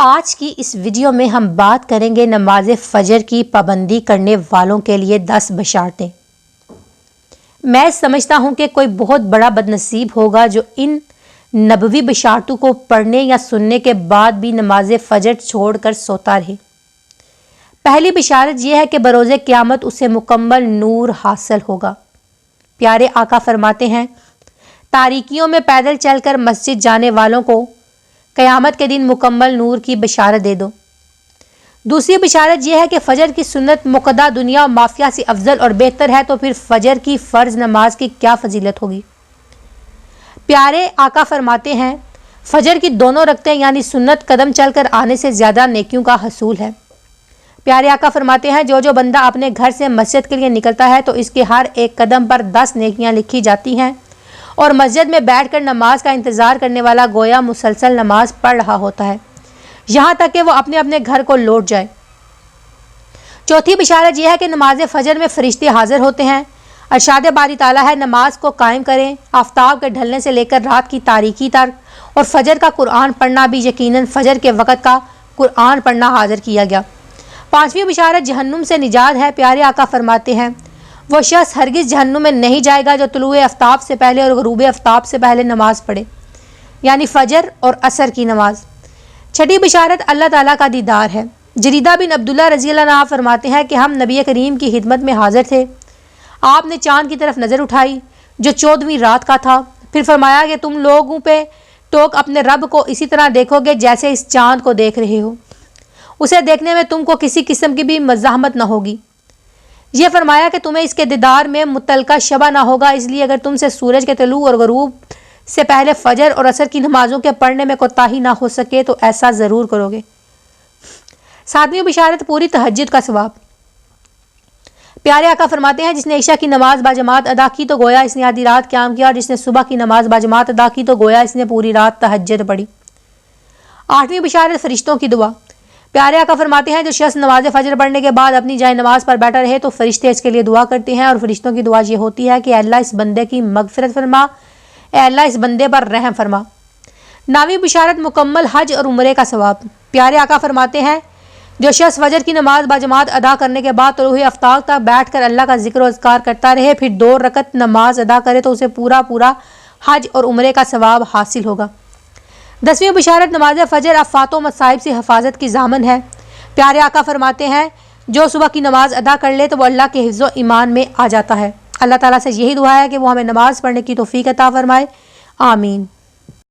آج کی اس ویڈیو میں ہم بات کریں گے نماز فجر کی پابندی کرنے والوں کے لیے 10 بشارتیں۔ میں سمجھتا ہوں کہ کوئی بہت بڑا بدنصیب ہوگا جو ان نبوی بشارتوں کو پڑھنے یا سننے کے بعد بھی نماز فجر چھوڑ کر سوتا رہے۔ پہلی بشارت یہ ہے کہ بروز قیامت اسے مکمل نور حاصل ہوگا۔ پیارے آقا فرماتے ہیں، تاریکیوں میں پیدل چل کر مسجد جانے والوں کو قیامت کے دن مکمل نور کی بشارت دے دو۔ دوسری بشارت یہ ہے کہ فجر کی سنت مقدہ دنیا و مافیہ سے افضل اور بہتر ہے، تو پھر فجر کی فرض نماز کی کیا فضیلت ہوگی۔ پیارے آقا فرماتے ہیں، فجر کی دونوں رکعتیں یعنی سنت قدم چل کر آنے سے زیادہ نیکیوں کا حصول ہے۔ پیارے آقا فرماتے ہیں، جو بندہ اپنے گھر سے مسجد کے لیے نکلتا ہے تو اس کے ہر ایک قدم پر 10 نیکیاں لکھی جاتی ہیں، اور مسجد میں بیٹھ کر نماز کا انتظار کرنے والا گویا مسلسل نماز پڑھ رہا ہوتا ہے، یہاں تک کہ وہ اپنے اپنے گھر کو لوٹ جائے۔ چوتھی بشارت یہ ہے کہ نماز فجر میں فرشتے حاضر ہوتے ہیں۔ ارشاد باری تعالیٰ ہے، نماز کو قائم کریں، آفتاب کے ڈھلنے سے لے کر رات کی تاریکی تک، اور فجر کا قرآن پڑھنا بھی یقیناً فجر کے وقت کا قرآن پڑھنا حاضر کیا گیا۔ پانچویں بشارت جہنم سے نجات ہے۔ پیارے آقا فرماتے ہیں، وہ شخص ہرگز جہنم میں نہیں جائے گا جو طلوع آفتاب سے پہلے اور غروب آفتاب سے پہلے نماز پڑھے، یعنی فجر اور عصر کی نماز۔ چھٹی بشارت اللہ تعالیٰ کا دیدار ہے۔ جریدہ بن عبداللہ رضی اللہ عنہ فرماتے ہیں کہ ہم نبی کریم کی خدمت میں حاضر تھے۔ آپ نے چاند کی طرف نظر اٹھائی جو 14ویں رات کا تھا، پھر فرمایا کہ تم لوگوں پہ ٹوک اپنے رب کو اسی طرح دیکھو گے جیسے اس چاند کو دیکھ رہے ہو، اسے دیکھنے میں تم کو کسی قسم کی بھی مزاحمت نہ ہوگی۔ یہ فرمایا کہ تمہیں اس کے دیدار میں متعلقہ شبہ نہ ہوگا، اس لیے اگر تم سے سورج کے طلوع اور غروب سے پہلے فجر اور عصر کی نمازوں کے پڑھنے میں کوتاہی نہ ہو سکے تو ایسا ضرور کرو گے۔ ساتویں بشارت پوری تہجد کا ثواب۔ پیارے آقا فرماتے ہیں، جس نے عشاء کی نماز باجماعت ادا کی تو گویا اس نے آدھی رات قیام کیا، اور جس نے صبح کی نماز باجماعت ادا کی تو گویا اس نے پوری رات تہجد پڑھی۔ آٹھویں بشارت فرشتوں کی دعا۔ پیارے آقا فرماتے ہیں، جو شخص نماز فجر پڑھنے کے بعد اپنی جائے نماز پر بیٹھا رہے تو فرشتے اس کے لیے دعا کرتے ہیں، اور فرشتوں کی دعا یہ ہوتی ہے کہ اے اللہ اس بندے کی مغفرت فرما، اے اللہ اس بندے پر رحم فرما۔ نویں بشارت مکمل حج اور عمرے کا ثواب۔ پیارے آقا فرماتے ہیں، جو شخص فجر کی نماز باجماعت ادا کرنے کے بعد طلوع آفتاب تک بیٹھ کر اللہ کا ذکر و اذکار کرتا رہے، پھر 2 رکعت نماز ادا کرے تو اسے پورا حج اور عمرے کا ثواب حاصل ہوگا۔ 10ویں بشارت نماز فجر آفات و مصائب سے حفاظت کی ضامن ہے۔ پیارے آقا فرماتے ہیں، جو صبح کی نماز ادا کر لے تو وہ اللہ کے حفظ و ایمان میں آ جاتا ہے۔ اللہ تعالیٰ سے یہی دعا ہے کہ وہ ہمیں نماز پڑھنے کی توفیق عطا فرمائے، آمین۔